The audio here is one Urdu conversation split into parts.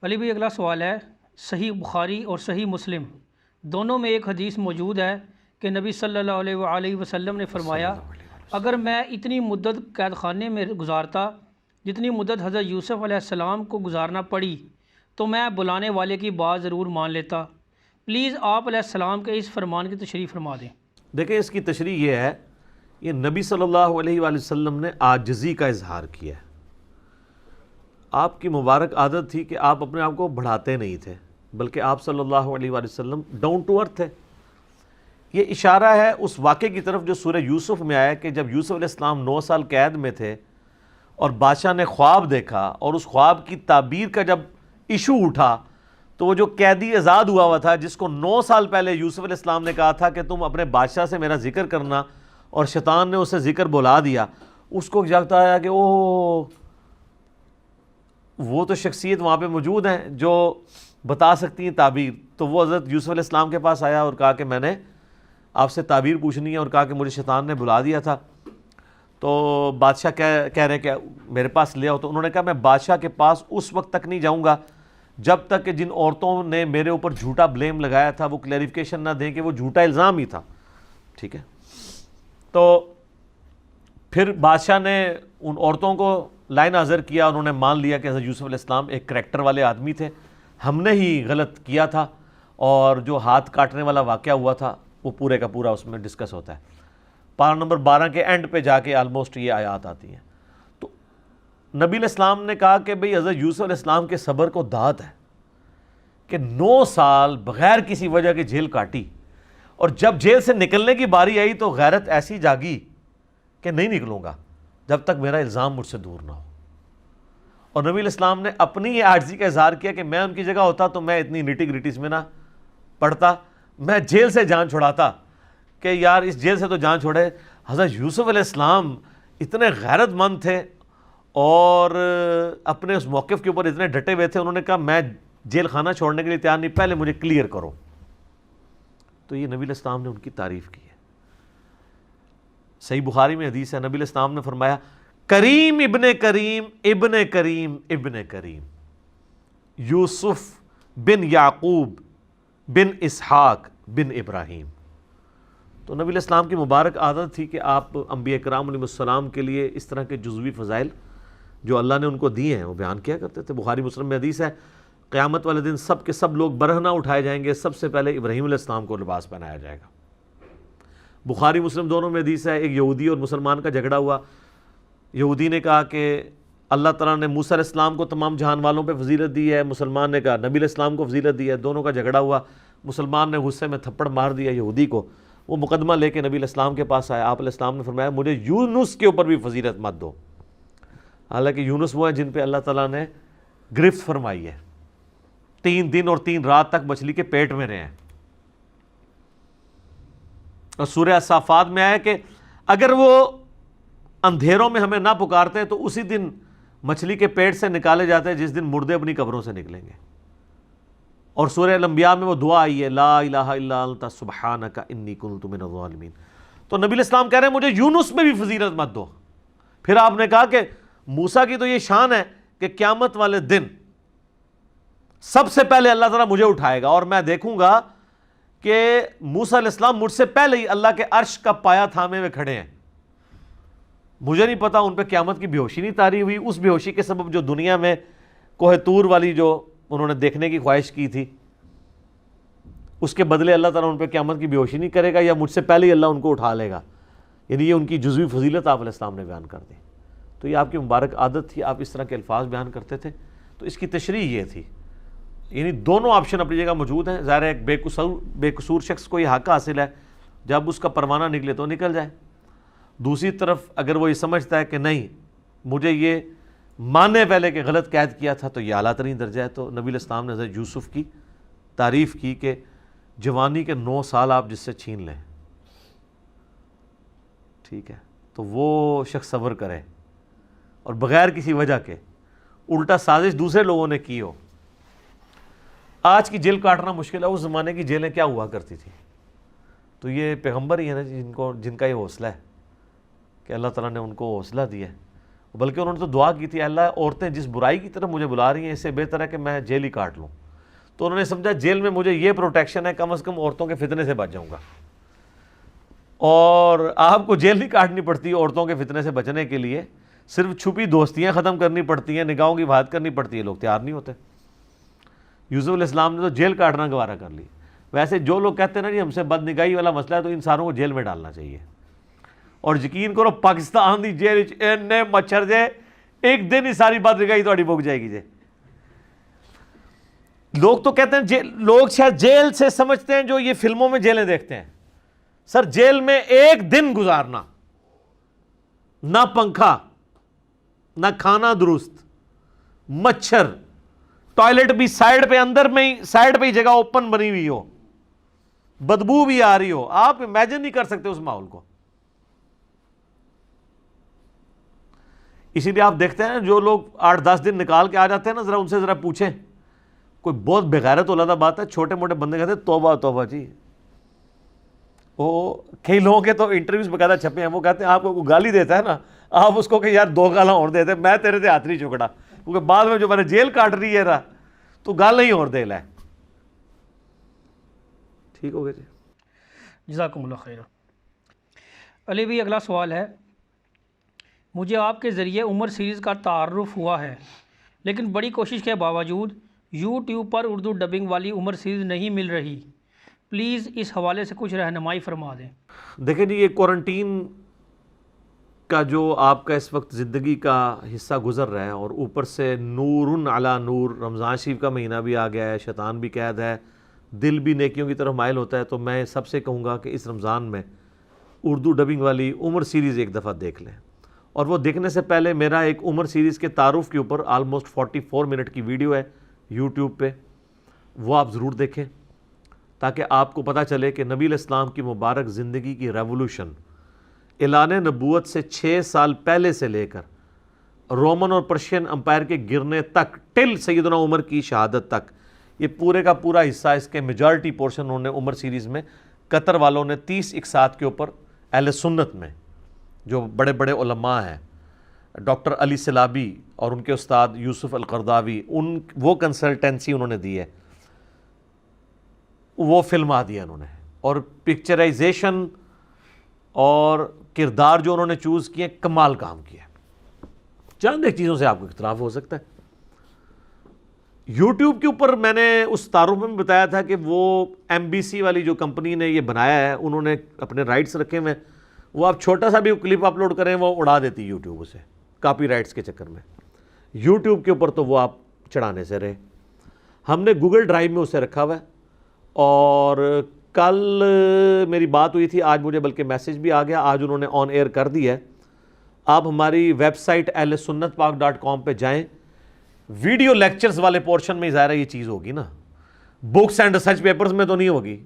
علی بھائی اگلا سوال ہے، صحیح بخاری اور صحیح مسلم دونوں میں ایک حدیث موجود ہے کہ نبی صلی اللہ علیہ وآلہ وسلم نے فرمایا اگر میں اتنی مدت قید خانے میں گزارتا جتنی مدت حضرت یوسف علیہ السلام کو گزارنا پڑی تو میں بلانے والے کی بات ضرور مان لیتا۔ پلیز آپ علیہ السلام کے اس فرمان کی تشریح فرما دیں۔ دیکھیں اس کی تشریح یہ ہے، یہ نبی صلی اللہ علیہ وآلہ وسلم نے عاجزی کا اظہار کیا ہے۔ آپ کی مبارک عادت تھی کہ آپ اپنے آپ کو بڑھاتے نہیں تھے، بلکہ آپ صلی اللہ علیہ وآلہ وسلم ڈاؤن ٹو ارتھ تھے۔ یہ اشارہ ہے اس واقعے کی طرف جو سورہ یوسف میں آیا کہ جب یوسف علیہ السلام 9 سال قید میں تھے اور بادشاہ نے خواب دیکھا، اور اس خواب کی تعبیر کا جب ایشو اٹھا تو وہ جو قیدی آزاد ہوا تھا، جس کو 9 سال پہلے یوسف علیہ السلام نے کہا تھا کہ تم اپنے بادشاہ سے میرا ذکر کرنا، اور شیطان نے اسے ذکر بلا دیا، اس کو جاگتا آیا کہ وہ تو شخصیت وہاں پہ موجود ہیں جو بتا سکتی ہیں تعبیر۔ تو وہ حضرت یوسف علیہ السلام کے پاس آیا اور کہا کہ میں نے آپ سے تعبیر پوچھنی ہے، اور کہا کہ مجھے شیطان نے بلا دیا تھا۔ تو بادشاہ کہہ رہے کہ میرے پاس لے آؤ۔ تو انہوں نے کہا میں بادشاہ کے پاس اس وقت تک نہیں جاؤں گا جب تک کہ جن عورتوں نے میرے اوپر جھوٹا بلیم لگایا تھا وہ کلیریفیکیشن نہ دیں کہ وہ جھوٹا الزام ہی تھا۔ ٹھیک ہے، تو پھر بادشاہ نے ان عورتوں کو لائن حاضر کیا، انہوں نے مان لیا کہ حضرت یوسف علیہ السلام ایک کریکٹر والے آدمی تھے، ہم نے ہی غلط کیا تھا، اور جو ہاتھ کاٹنے والا واقعہ ہوا تھا وہ پورے کا پورا اس میں ڈسکس ہوتا ہے۔ پارہ نمبر 12 کے اینڈ پہ جا کے آلموسٹ یہ آیات آتی ہیں۔ تو نبی علیہ السلام نے کہا کہ بھئی حضرت یوسف علیہ السلام کے صبر کو داد ہے کہ 9 سال بغیر کسی وجہ کے جیل کاٹی، اور جب جیل سے نکلنے کی باری آئی تو غیرت ایسی جاگی کہ نہیں نکلوں گا جب تک میرا الزام مجھ سے دور نہ ہو۔ اور نبی علیہ السلام نے اپنی یہ عاجزی کا اظہار کیا کہ میں ان کی جگہ ہوتا تو میں اتنی نٹی گریٹیز میں نہ پڑھتا، میں جیل سے جان چھڑاتا کہ یار اس جیل سے تو جان چھوڑے۔ حضرت یوسف علیہ السلام اتنے غیرت مند تھے اور اپنے اس موقف کے اوپر اتنے ڈٹے ہوئے تھے، انہوں نے کہا میں جیل خانہ چھوڑنے کے لیے تیار نہیں، پہلے مجھے کلیئر کرو۔ تو یہ نبی علیہ السلام نے ان کی تعریف کی ہے۔ صحیح بخاری میں حدیث ہے، نبی علیہ السلام نے فرمایا کریم ابن کریم ابن کریم ابن کریم، یوسف بن یعقوب بن اسحاق بن ابراہیم۔ تو نبی علیہ السلام کی مبارک عادت تھی کہ آپ انبیاء کرام علیہ السلام کے لیے اس طرح کے جزوی فضائل جو اللہ نے ان کو دیے ہیں وہ بیان کیا کرتے تھے۔ بخاری مسلم میں حدیث ہے قیامت والے دن سب کے سب لوگ برہنہ اٹھائے جائیں گے، سب سے پہلے ابراہیم علیہ السلام کو لباس پہنایا جائے گا۔ بخاری مسلم دونوں میں حدیث ہے، ایک یہودی اور مسلمان کا جھگڑا ہوا، یہودی نے کہا کہ اللہ تعالیٰ نے موسیٰ علیہ السلام کو تمام جہان والوں پہ فضیلت دی ہے، مسلمان نے کہا نبی علیہ السلام کو فضیلت دی ہے، دونوں کا جھگڑا ہوا، مسلمان نے غصے میں تھپڑ مار دیا یہودی کو، وہ مقدمہ لے کے نبی علیہ السلام کے پاس آیا، آپ علیہ السلام نے فرمایا مجھے یونس کے اوپر بھی فضیلت مت دو، حالانکہ یونس وہ ہیں جن پہ اللہ تعالیٰ نے گرفت فرمائی ہے، 3 دن اور 3 رات تک مچھلی کے پیٹ میں رہے ہیں۔ اور سورہ صافات میں آیا کہ اگر وہ اندھیروں میں ہمیں نہ پکارتے تو اسی دن مچھلی کے پیٹ سے نکالے جاتے جس دن مردے اپنی قبروں سے نکلیں گے۔ اور سورہ الانبیاء میں وہ دعا آئی ہے لا الہ الا انت سبحانک انی کنت من الظالمین۔ تو نبی علیہ السلام کہہ رہے ہیں مجھے یونس میں بھی فضیلت مت دو۔ پھر آپ نے کہا کہ موسیٰ کی تو یہ شان ہے کہ قیامت والے دن سب سے پہلے اللہ تعالیٰ مجھے اٹھائے گا، اور میں دیکھوں گا کہ موسیٰ علیہ السلام مجھ سے پہلے ہی اللہ کے عرش کا پایا تھامے ہوئے کھڑے ہیں۔ مجھے نہیں پتا ان پہ قیامت کی بے ہوشی نہیں طاری ہوئی، اس بے ہوشی کے سبب جو دنیا میں کوہ طور والی جو انہوں نے دیکھنے کی خواہش کی تھی، اس کے بدلے اللہ تعالیٰ ان پہ قیامت کی بے ہوشی نہیں کرے گا، یا مجھ سے پہلے ہی اللہ ان کو اٹھا لے گا۔ یعنی یہ ان کی جزوی فضیلت آپ علیہ السلام نے بیان کر دی۔ تو یہ آپ کی مبارک عادت تھی، آپ اس طرح کے الفاظ بیان کرتے تھے۔ تو اس کی تشریح یہ تھی، یعنی دونوں آپشن اپنی جگہ موجود ہیں۔ ظاہر ہے ایک بے قصور شخص کو یہ حق حاصل ہے جب اس کا پروانہ نکلے تو نکل جائے، دوسری طرف اگر وہ یہ سمجھتا ہے کہ نہیں مجھے یہ ماننے پہلے کہ غلط قید کیا تھا تو یہ اعلیٰ ترین درجہ ہے۔ تو نبی علیہ السلام نے حضرت یوسف کی تعریف کی کہ جوانی کے 9 سال آپ جس سے چھین لیں، ٹھیک ہے، تو وہ شخص صبر کرے اور بغیر کسی وجہ کے، الٹا سازش دوسرے لوگوں نے کی ہو۔ آج کی جیل کاٹنا مشکل ہے، اس زمانے کی جیلیں کیا ہوا کرتی تھی؟ تو یہ پیغمبر ہی ہے نا جن کا یہ حوصلہ ہے کہ اللہ تعالیٰ نے ان کو حوصلہ دیا ہے، بلکہ انہوں نے تو دعا کی تھی، اللہ عورتیں جس برائی کی طرف مجھے بلا رہی ہیں اس سے بہتر ہے کہ میں جیل ہی کاٹ لوں. تو انہوں نے سمجھا جیل میں مجھے یہ پروٹیکشن ہے، کم از کم عورتوں کے فتنے سے بچ جاؤں گا. اور آپ کو جیل نہیں کاٹنی پڑتی عورتوں کے فتنے سے بچنے کے لیے، صرف چھپی دوستیاں ختم کرنی پڑتی ہیں، نگاہوں کی حفاظت کرنی پڑتی ہے. لوگ تیار نہیں ہوتے. یوسف علیہ السلام نے تو جیل کاٹنا گوارا کر لی. ویسے جو لوگ کہتے ہیں نا جی ہم سے بد نگاہی والا مسئلہ ہے، تو ان ساروں کو جیل میں ڈالنا چاہیے. اور یقین کرو پاکستان دی جیل اینے مچھر جے، ایک دن ہی ساری بد نگاہی تھوڑی بک جائے گی جے. لوگ تو کہتے ہیں لوگ شاید جیل سے سمجھتے ہیں جو یہ فلموں میں جیلیں دیکھتے ہیں. سر جیل میں ایک دن گزارنا، نہ پنکھا، نہ کھانا درست، مچھر، ٹوائلٹ بھی سائیڈ پہ، اندر میں ہی سائیڈ پہ ہی جگہ اوپن بنی ہوئی ہو، بدبو بھی آ رہی ہو، آپ امیجن نہیں کر سکتے اس ماحول کو. اسی لیے آپ دیکھتے ہیں جو لوگ 8-10 دن نکال کے آ جاتے ہیں نا، ذرا ان سے ذرا پوچھیں، کوئی بہت بغیرت علادہ بات ہے، چھوٹے موٹے بندے کہتے ہیں توبہ توبہ جی. وہ کئی لوگوں کے تو انٹرویوز بقاعدہ چھپے ہیں، وہ کہتے ہیں آپ کو گالی دیتا ہے نا، آپ اس کو کہ یار 2 گالاں اور دے دے، میں تیرے سے ہاتھ نہیں چکڑا، کیونکہ بعد میں جو میں نے جیل کاٹ رہی ہے تو گال نہیں اور دے لے. ٹھیک ہو گیا جی. جزاکم اللہ خیر. علی بھائی اگلا سوال ہے، مجھے آپ کے ذریعے عمر سیریز کا تعارف ہوا ہے، لیکن بڑی کوشش کے باوجود یوٹیوب پر اردو ڈبنگ والی عمر سیریز نہیں مل رہی. پلیز اس حوالے سے کچھ رہنمائی فرما دیں. دیکھیں جی، یہ کوارنٹین کا جو آپ کا اس وقت زندگی کا حصہ گزر رہا ہے، اور اوپر سے نور علی نور، رمضان شریف کا مہینہ بھی آ گیا ہے، شیطان بھی قید ہے، دل بھی نیکیوں کی طرف مائل ہوتا ہے. تو میں سب سے کہوں گا کہ اس رمضان میں اردو ڈبنگ والی عمر سیریز ایک دفعہ دیکھ لیں. اور وہ دیکھنے سے پہلے میرا ایک عمر سیریز کے تعارف کے اوپر آلموسٹ 44 منٹ کی ویڈیو ہے یوٹیوب پہ، وہ آپ ضرور دیکھیں، تاکہ آپ کو پتہ چلے کہ نبی علیہ السلام کی مبارک زندگی کی ریولوشن اعلان نبوت سے 6 سال پہلے سے لے کر رومن اور پرشین امپائر کے گرنے تک، ٹل سیدنا عمر کی شہادت تک، یہ پورے کا پورا حصہ، اس کے میجارٹی پورشن انہوں نے عمر سیریز میں، قطر والوں نے 30 اقساط کے اوپر اہل سنت میں جو بڑے بڑے علماء ہیں، ڈاکٹر علی سلابی اور ان کے استاد یوسف القرداوی، وہ کنسلٹنسی انہوں نے دی ہے، وہ فلما دیا انہوں نے، اور پکچرائزیشن اور کردار جو انہوں نے چوز کیے، کمال کام کیا. چند ایک چیزوں سے آپ کو اختلاف ہو سکتا ہے. یوٹیوب کے اوپر میں نے اس تعارف میں بتایا تھا کہ وہ ایم بی سی والی جو کمپنی نے یہ بنایا ہے، انہوں نے اپنے رائٹس رکھے ہوئے، وہ آپ چھوٹا سا بھی کلپ اپلوڈ کریں وہ اڑا دیتی یوٹیوب اسے، کاپی رائٹس کے چکر میں. یوٹیوب کے اوپر تو وہ آپ چڑھانے سے رہے. ہم نے گوگل ڈرائیو میں اسے رکھا ہوا ہے، اور کل میری بات ہوئی تھی، آج مجھے بلکہ میسج بھی آ گیا، آج انہوں نے آن ایئر کر دیا ہے. آپ ہماری ویب سائٹ ahlsunnatpak.com پہ جائیں، ویڈیو لیکچرز والے پورشن میں ظاہر ہے یہ چیز ہوگی نا، بکس اینڈ ریسرچ پیپرز میں تو نہیں ہوگی،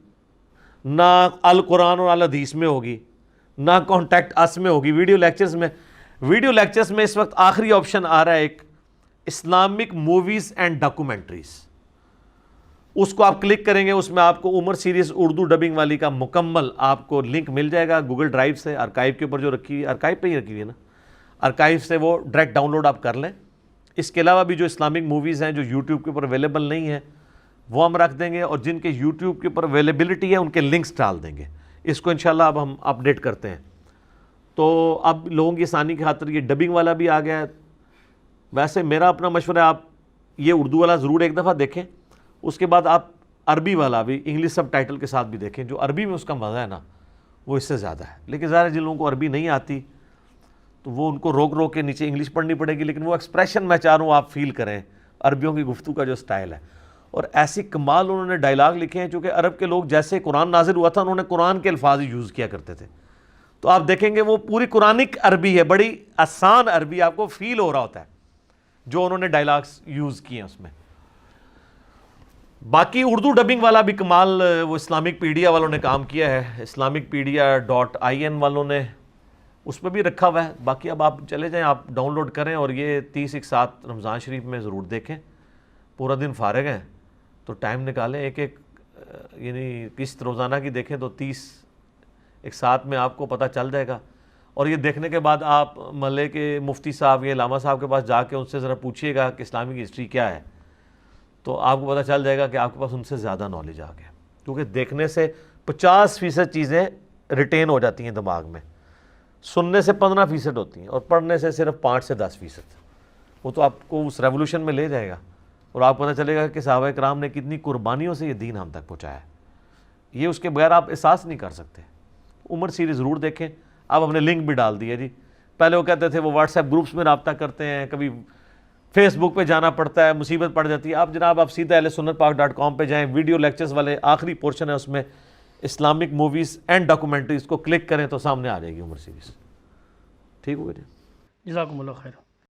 نہ القرآن اور الحدیث میں ہوگی، نہ کانٹیکٹ اس میں ہوگی. ویڈیو لیکچرز میں اس وقت آخری آپشن آ رہا ہے ایک، اسلامک موویز اینڈ ڈاکومنٹریز. اس کو آپ کلک کریں گے، اس میں آپ کو عمر سیریز اردو ڈبنگ والی کا مکمل آپ کو لنک مل جائے گا گوگل ڈرائیو سے، آرکائیو کے اوپر جو رکھی ہوئی، آرکائیو پہ ہی رکھی ہوئی ہے نا، آرکائیو سے وہ ڈائریکٹ ڈاؤن لوڈ آپ کر لیں. اس کے علاوہ بھی جو اسلامک موویز ہیں جو یوٹیوب کے اوپر اویلیبل نہیں ہیں وہ ہم رکھ دیں گے، اور جن کے یوٹیوب کے اوپر اویلیبلٹی ہے ان کے لنکس ڈال دیں گے. اس کو انشاءاللہ اب ہم اپڈیٹ کرتے ہیں. تو اب لوگوں کی آسانی کی خاطر یہ ڈبنگ والا بھی آ گیا ہے. ویسے میرا اپنا مشورہ ہے، آپ یہ اردو والا ضرور ایک دفعہ دیکھیں، اس کے بعد آپ عربی والا بھی انگلش سب ٹائٹل کے ساتھ بھی دیکھیں. جو عربی میں اس کا مزہ ہے نا وہ اس سے زیادہ ہے. لیکن ظاہر جن لوگوں کو عربی نہیں آتی تو وہ ان کو روک کے نیچے انگلش پڑھنی پڑے گی، لیکن وہ ایکسپریشن میں چاہ رہا ہوں آپ فیل کریں عربیوں کی گفتگو کا جو سٹائل ہے. اور ایسی کمال انہوں نے ڈائلاگ لکھے ہیں، چونکہ عرب کے لوگ جیسے قرآن نازل ہوا تھا انہوں نے قرآن کے الفاظ یوز کیا کرتے تھے، تو آپ دیکھیں گے وہ پوری قرآنک عربی ہے، بڑی آسان عربی، آپ کو فیل ہو رہا ہوتا ہے جو انہوں نے ڈائلاگس یوز کیے ہیں اس میں. باقی اردو ڈبنگ والا بھی کمال وہ اسلامک پیڈیا والوں نے کام کیا ہے، islamicpedia.in والوں نے اس پہ بھی رکھا ہوا ہے. باقی اب آپ چلے جائیں، آپ ڈاؤن لوڈ کریں، اور یہ 30 اقساط رمضان شریف میں ضرور دیکھیں. پورا دن فارغ ہیں تو ٹائم نکالیں، ایک یعنی قسط روزانہ کی دیکھیں تو 30 اقساط میں آپ کو پتہ چل جائے گا. اور یہ دیکھنے کے بعد آپ محلے کے مفتی صاحب یا علامہ صاحب کے پاس جا کے ان سے ذرا پوچھیے گا کہ اسلامک ہسٹری کیا ہے، تو آپ کو پتہ چل جائے گا کہ آپ کے پاس ان سے زیادہ نالج آ گیا، کیونکہ دیکھنے سے 50% چیزیں ریٹین ہو جاتی ہیں دماغ میں، سننے سے 15% ہوتی ہیں، اور پڑھنے سے صرف 5 سے 10%۔ وہ تو آپ کو اس ریولوشن میں لے جائے گا، اور آپ کو پتہ چلے گا کہ صحابہ کرام نے کتنی قربانیوں سے یہ دین ہم تک پہنچایا ہے۔ یہ اس کے بغیر آپ احساس نہیں کر سکتے۔ عمر سیریز ضرور دیکھیں، آپ ہم نے لنک بھی ڈال دیا جی۔ پہلے وہ کہتے تھے وہ واٹس ایپ گروپس میں رابطہ کرتے ہیں، کبھی فیس بک پہ جانا پڑتا ہے، مصیبت پڑ جاتی ہے۔ آپ جناب آپ سیدھا ahlsunnatpak.com پہ جائیں، ویڈیو لیکچرز والے آخری پورشن ہے، اس میں اسلامک موویز اینڈ ڈاکومنٹریز کو کلک کریں تو سامنے آ جائے گی عمر سیریز۔ ٹھیک ہو گیا جی؟ جزاکم اللہ خیر۔